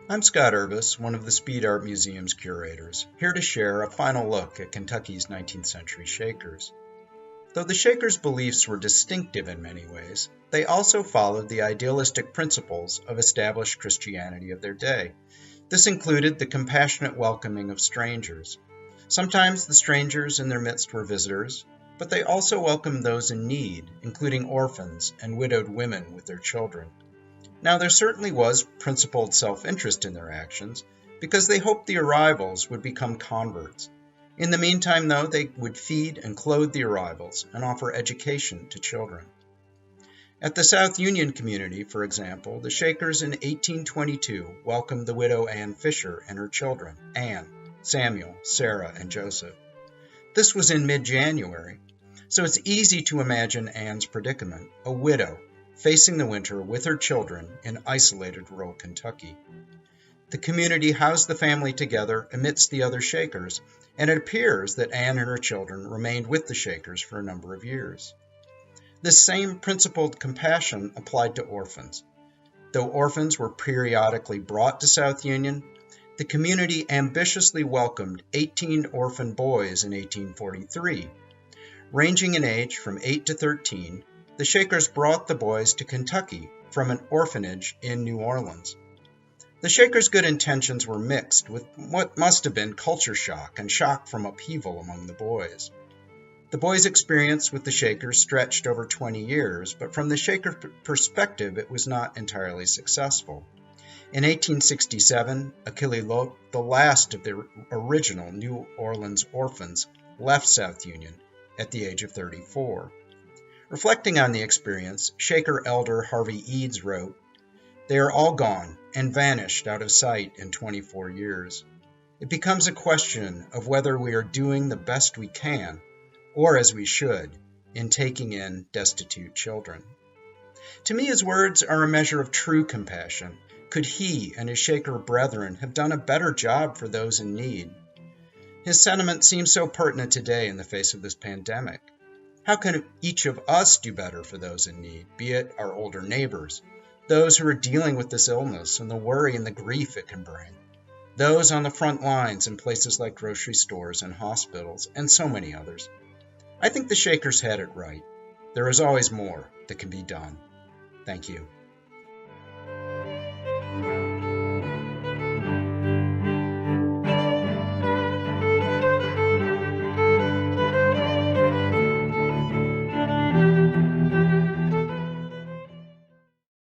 I'm Scott Erbes, one of the Speed Art Museum's curators, here to share a final look at Kentucky's 19th century Shakers. Though the Shakers' beliefs were distinctive in many ways, they also followed the idealistic principles of established Christianity of their day. This included the compassionate welcoming of strangers. Sometimes the strangers in their midst were visitors, but they also welcomed those in need, including orphans and widowed women with their children. Now, there certainly was principled self-interest in their actions, because they hoped the arrivals would become converts. In the meantime, though, they would feed and clothe the arrivals and offer education to children. At the South Union community, for example, the Shakers in 1822 welcomed the widow Anne Fisher and her children, Anne, Samuel, Sarah, and Joseph. This was in mid-January, so it's easy to imagine Anne's predicament, a widow, facing the winter with her children in isolated rural Kentucky. The community housed the family together amidst the other Shakers, and it appears that Anne and her children remained with the Shakers for a number of years. This same principled compassion applied to orphans. Though orphans were periodically brought to South Union, the community ambitiously welcomed 18 orphan boys in 1843. Ranging in age from 8 to 13, the Shakers brought the boys to Kentucky from an orphanage in New Orleans. The Shakers' good intentions were mixed with what must have been culture shock and shock from upheaval among the boys. The boys' experience with the Shakers stretched over 20 years, but from the Shaker perspective, it was not entirely successful. In 1867, Achille Lope, the last of the original New Orleans orphans, left South Union at the age of 34. Reflecting on the experience, Shaker elder Harvey Eads wrote, "They are all gone and vanished out of sight in 24 years. It becomes a question of whether we are doing the best we can, or as we should, in taking in destitute children." To me, his words are a measure of true compassion. Could he and his Shaker brethren have done a better job for those in need? His sentiment seems so pertinent today in the face of this pandemic. How can each of us do better for those in need, be it our older neighbors, those who are dealing with this illness and the worry and the grief it can bring, those on the front lines in places like grocery stores and hospitals, and so many others? I think the Shakers had it right. There is always more that can be done. Thank you.